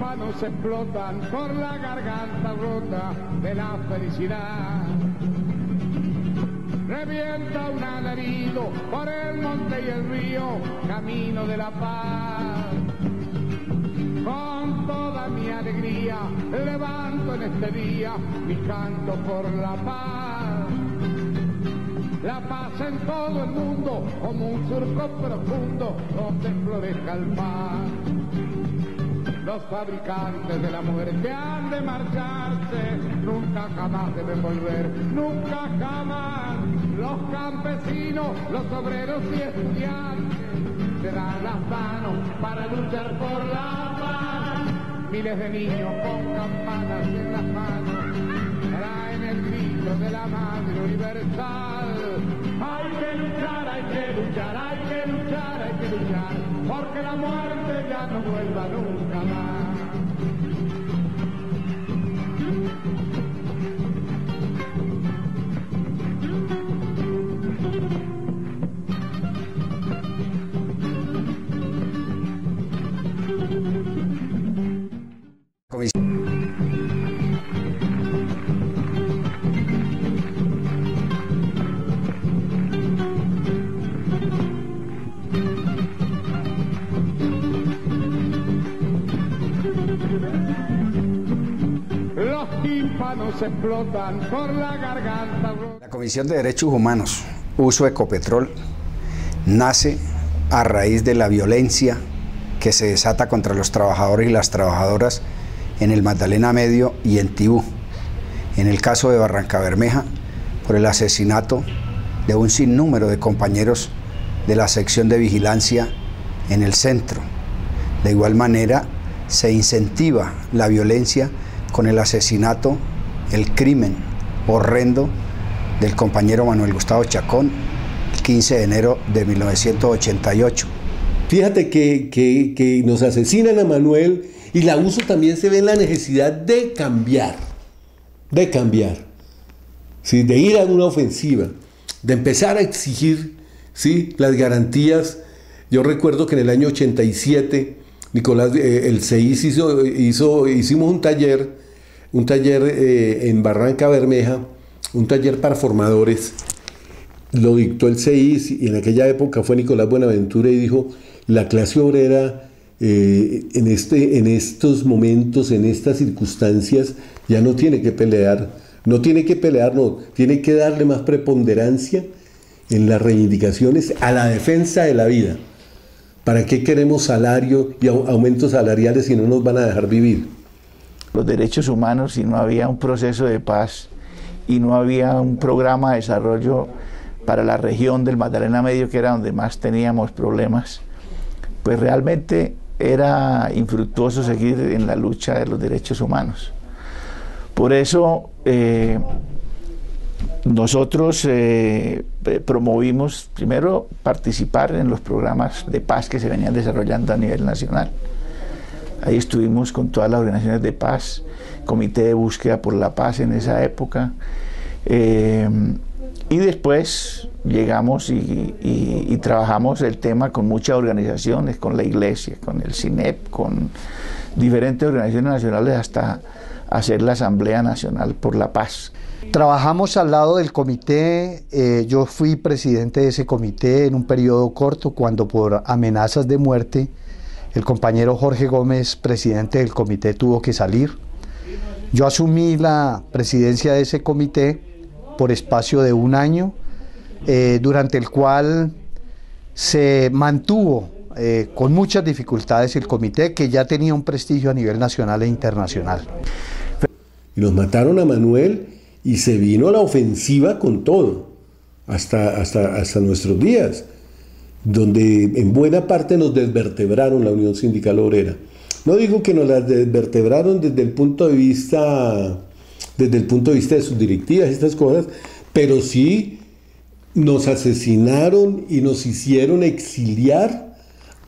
tímpanos explotan por la garganta rota de la felicidad. Revienta un alarido por el monte y el río, camino de la paz. Con toda mi alegría levanto en este día mi canto por la paz. La paz en todo el mundo como un surco profundo donde florezca el paz. Los fabricantes de la muerte han de marcharse, nunca jamás deben volver, nunca jamás. Los campesinos, los obreros y estudiantes se dan las manos para luchar por la paz. Miles de niños con campanas en las manos traen el grito de la madre universal. Hay que luchar, hay que luchar, hay que luchar, hay que luchar, porque la muerte ya no vuelva nunca más. Los tímpanos explotan por la garganta. La Comisión de Derechos Humanos, Uso Ecopetrol, nace a raíz de la violencia que se desata contra los trabajadores y las trabajadoras en el Magdalena Medio y en Tibú. En el caso de Barrancabermeja, por el asesinato de un sinnúmero de compañeros de la sección de vigilancia en el centro. De igual manera, se incentiva la violencia con el asesinato, el crimen horrendo del compañero Manuel Gustavo Chacón, el 15 de enero de 1988. Fíjate que nos asesinan a Manuel y la USO también se ve en la necesidad de cambiar, ¿sí? De ir a una ofensiva, de empezar a exigir, ¿sí?, las garantías. Yo recuerdo que en el año 87, Nicolás, el CEIS hicimos un taller en Barrancabermeja, un taller para formadores. Lo dictó el CEIS y en aquella época fue Nicolás Buenaventura y dijo: la clase obrera en estos momentos, en estas circunstancias, ya no tiene que pelear, tiene que darle más preponderancia en las reivindicaciones a la defensa de la vida. ¿Para qué queremos salario y aumentos salariales si no nos van a dejar vivir? Los derechos humanos, si no había un proceso de paz y no había un programa de desarrollo para la región del Magdalena Medio, que era donde más teníamos problemas, pues realmente era infructuoso seguir en la lucha de los derechos humanos. Por eso nosotros promovimos primero participar en los programas de paz que se venían desarrollando a nivel nacional. Ahí estuvimos con todas las organizaciones de paz, Comité de Búsqueda por la Paz en esa época, y después llegamos y trabajamos el tema con muchas organizaciones, con la Iglesia, con el CINEP, con diferentes organizaciones nacionales, hasta hacer la Asamblea Nacional por la Paz. Trabajamos al lado del comité. Yo fui presidente de ese comité en un periodo corto, cuando por amenazas de muerte el compañero Jorge Gómez, presidente del comité, tuvo que salir. Yo asumí la presidencia de ese comité por espacio de un año, durante el cual se mantuvo con muchas dificultades el comité, que ya tenía un prestigio a nivel nacional e internacional. Y nos mataron a Manuel y se vino la ofensiva con todo, hasta nuestros días, donde en buena parte nos desvertebraron la Unión Sindical Obrera. No digo que nos las desvertebraron desde el punto de vista de sus directivas y estas cosas, pero sí nos asesinaron y nos hicieron exiliar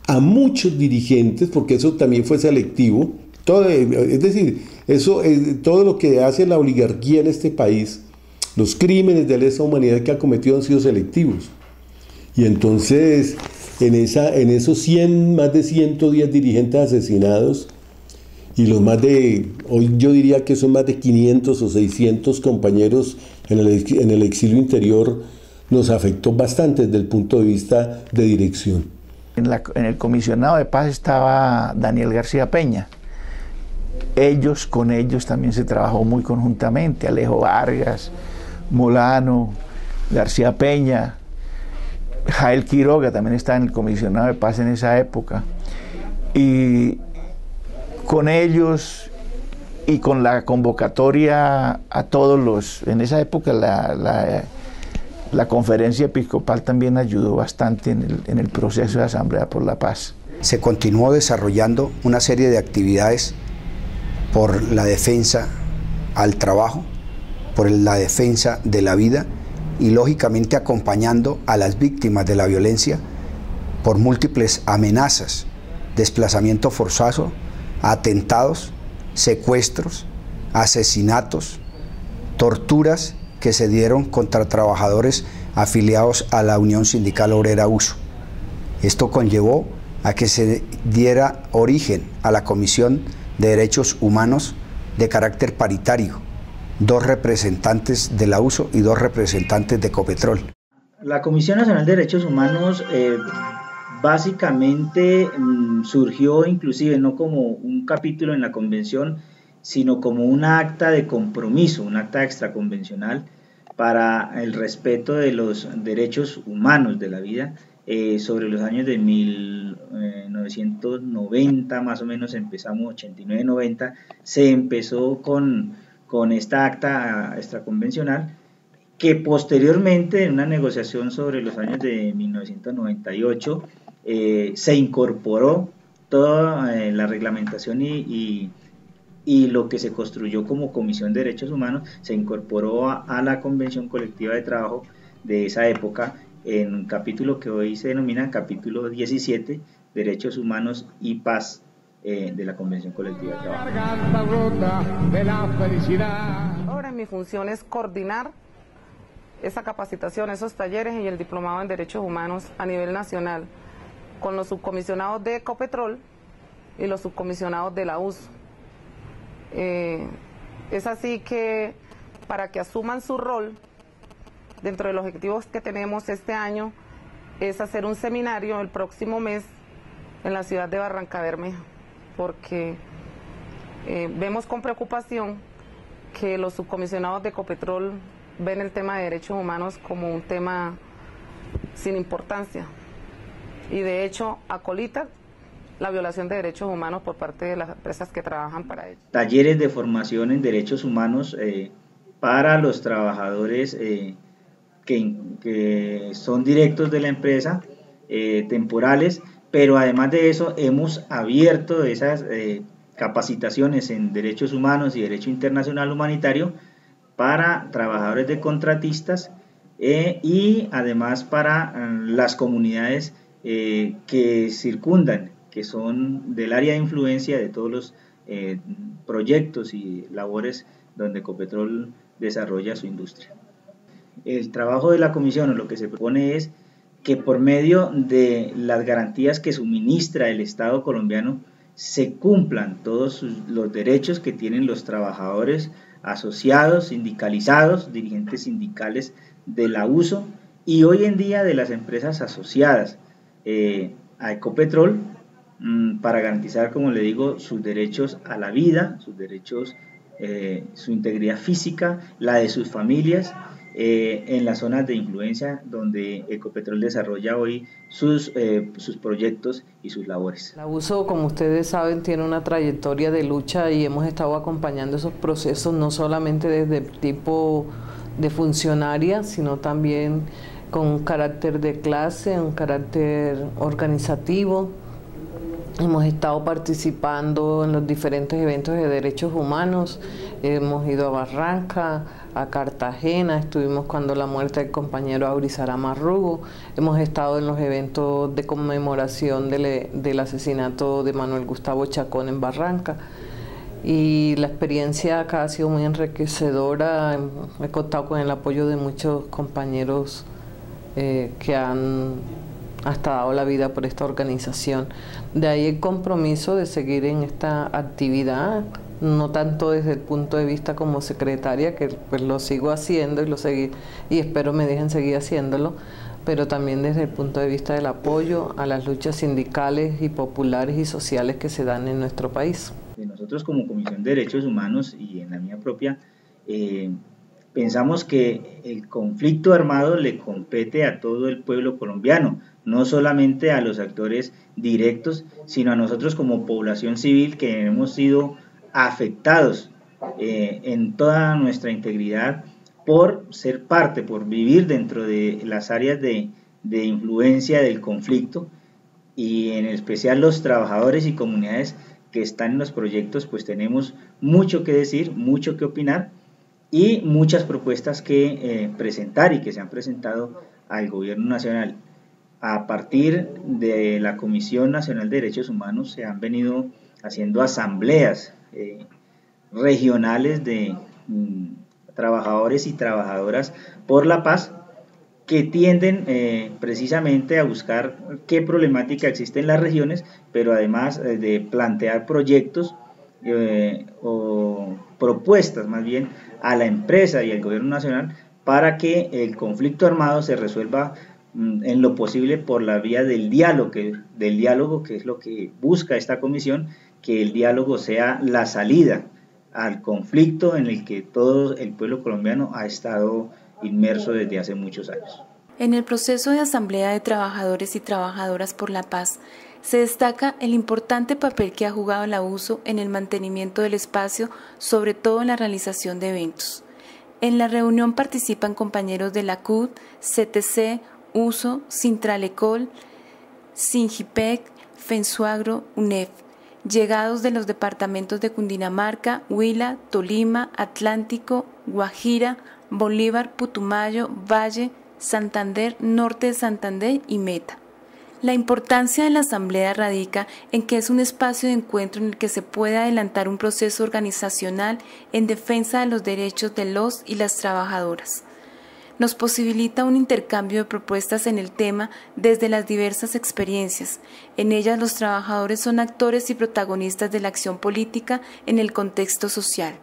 a muchos dirigentes, porque eso también fue selectivo. Es decir, todo lo que hace la oligarquía en este país, los crímenes de lesa humanidad que ha cometido han sido selectivos. Y entonces, en esos más de 110 dirigentes asesinados, y los más de, hoy yo diría que son más de 500 o 600 compañeros en el exilio interior, nos afectó bastante desde el punto de vista de dirección. En el comisionado de paz estaba Daniel García Peña. Con ellos también se trabajó muy conjuntamente, Alejo Vargas, Molano, García Peña, Jael Quiroga también estaba en el comisionado de paz en esa época. Y con ellos y con la convocatoria a todos los, en esa época la conferencia episcopal también ayudó bastante en el proceso de Asamblea por la Paz. Se continuó desarrollando una serie de actividades por la defensa al trabajo, por la defensa de la vida y lógicamente acompañando a las víctimas de la violencia por múltiples amenazas, desplazamiento forzoso, atentados, secuestros, asesinatos, torturas que se dieron contra trabajadores afiliados a la Unión Sindical Obrera USO. Esto conllevó a que se diera origen a la Comisión de Derechos Humanos de carácter paritario, 2 representantes de la USO y 2 representantes de Ecopetrol. La Comisión Nacional de Derechos Humanos básicamente surgió inclusive no como un capítulo en la convención, sino como un acta de compromiso, un acta extraconvencional para el respeto de los derechos humanos de la vida. Sobre los años de 1990, más o menos empezamos, 89-90, se empezó con esta acta extraconvencional, que posteriormente en una negociación sobre los años de 1998 se incorporó toda la reglamentación y lo que se construyó como Comisión de Derechos Humanos, se incorporó a la Convención Colectiva de Trabajo de esa época, en un capítulo que hoy se denomina capítulo 17, Derechos Humanos y Paz de la Convención Colectiva de Trabajo. Ahora mi función es coordinar esa capacitación, esos talleres y el diplomado en Derechos Humanos a nivel nacional con los subcomisionados de Ecopetrol y los subcomisionados de la USO. Es así que para que asuman su rol, dentro de los objetivos que tenemos este año, es hacer un seminario el próximo mes en la ciudad de Barrancabermeja, porque vemos con preocupación que los subcomisionados de Ecopetrol ven el tema de derechos humanos como un tema sin importancia y de hecho acolita la violación de derechos humanos por parte de las empresas que trabajan para ellos. Talleres de formación en derechos humanos para los trabajadores que son directos de la empresa, temporales, pero además de eso hemos abierto esas capacitaciones en derechos humanos y derecho internacional humanitario para trabajadores de contratistas y además para las comunidades que circundan, que son del área de influencia de todos los proyectos y labores donde Ecopetrol desarrolla su industria. El trabajo de la comisión, o lo que se propone, es que por medio de las garantías que suministra el Estado colombiano se cumplan todos los derechos que tienen los trabajadores asociados, sindicalizados, dirigentes sindicales de la USO y hoy en día de las empresas asociadas a Ecopetrol, para garantizar, como le digo, sus derechos a la vida, sus derechos, su integridad física, la de sus familias, en las zonas de influencia donde Ecopetrol desarrolla hoy sus proyectos y sus labores. La USO, como ustedes saben, tiene una trayectoria de lucha y hemos estado acompañando esos procesos no solamente desde el tipo de funcionaria, sino también con un carácter de clase, un carácter organizativo. Hemos estado participando en los diferentes eventos de derechos humanos, hemos ido a Barranca, a Cartagena, estuvimos cuando la muerte del compañero Aurizara Marrugo, hemos estado en los eventos de conmemoración del asesinato de Manuel Gustavo Chacón en Barranca, y la experiencia acá ha sido muy enriquecedora. He contado con el apoyo de muchos compañeros que han hasta dado la vida por esta organización. De ahí el compromiso de seguir en esta actividad, no tanto desde el punto de vista como secretaria, que pues lo sigo haciendo y espero me dejen seguir haciéndolo, pero también desde el punto de vista del apoyo a las luchas sindicales y populares y sociales que se dan en nuestro país. Nosotros como Comisión de Derechos Humanos y en la mía propia, pensamos que el conflicto armado le compete a todo el pueblo colombiano, no solamente a los actores directos, sino a nosotros como población civil que hemos sido afectados en toda nuestra integridad por ser parte, por vivir dentro de las áreas de influencia del conflicto, y en especial los trabajadores y comunidades que están en los proyectos, pues tenemos mucho que decir, mucho que opinar y muchas propuestas que presentar y que se han presentado al Gobierno Nacional. A partir de la Comisión Nacional de Derechos Humanos se han venido haciendo asambleas regionales de trabajadores y trabajadoras por la paz, que tienden precisamente a buscar qué problemática existe en las regiones, pero además de plantear proyectos o propuestas más bien a la empresa y al gobierno nacional para que el conflicto armado se resuelva en lo posible por la vía del diálogo, que es lo que busca esta comisión, que el diálogo sea la salida al conflicto en el que todo el pueblo colombiano ha estado inmerso desde hace muchos años. En el proceso de Asamblea de Trabajadores y Trabajadoras por la Paz se destaca el importante papel que ha jugado la USO en el mantenimiento del espacio, sobre todo en la realización de eventos. En la reunión participan compañeros de la CUT, CTC, USO, Sintralecol, Singipec, Fensuagro, UNEF, llegados de los departamentos de Cundinamarca, Huila, Tolima, Atlántico, Guajira, Bolívar, Putumayo, Valle, Santander, Norte de Santander y Meta. La importancia de la asamblea radica en que es un espacio de encuentro en el que se puede adelantar un proceso organizacional en defensa de los derechos de los y las trabajadoras. Nos posibilita un intercambio de propuestas en el tema desde las diversas experiencias. En ellas los trabajadores son actores y protagonistas de la acción política en el contexto social.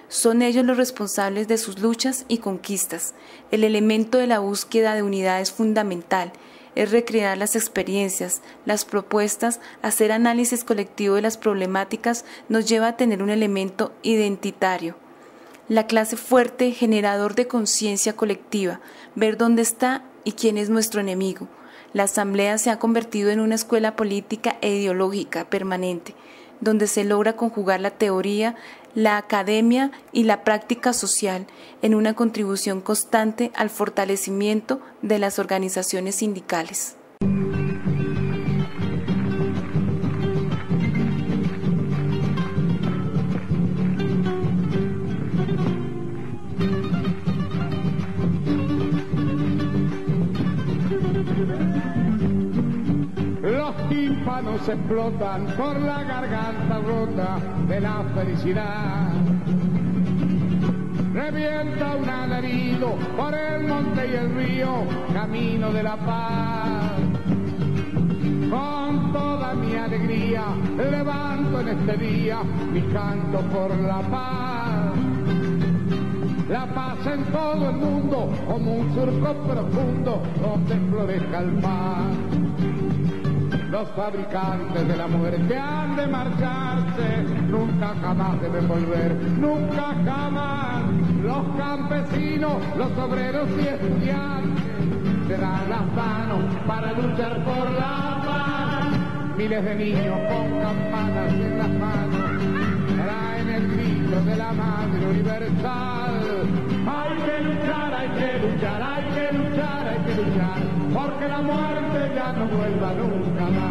Son ellos los responsables de sus luchas y conquistas. El elemento de la búsqueda de unidad es fundamental. Es recrear las experiencias, las propuestas, hacer análisis colectivo de las problemáticas nos lleva a tener un elemento identitario. La clase fuerte, generador de conciencia colectiva, ver dónde está y quién es nuestro enemigo. La asamblea se ha convertido en una escuela política e ideológica permanente, donde se logra conjugar la teoría, la academia y la práctica social en una contribución constante al fortalecimiento de las organizaciones sindicales. Los tímpanos explotan por la garganta rota de la felicidad. Revienta un alarido por el monte y el río, camino de la paz. Con toda mi alegría levanto en este día mi canto por la paz. La paz en todo el mundo como un surco profundo donde florezca el mar. Los fabricantes de la muerte han de marcharse, nunca jamás deben volver, nunca jamás. Los campesinos, los obreros y estudiantes se dan las manos para luchar por la paz. Miles de niños con campanas en las manos traen el grito de la madre universal. Hay que luchar, hay que luchar, hay que luchar, hay que luchar, porque la muerte ya no vuelva nunca más.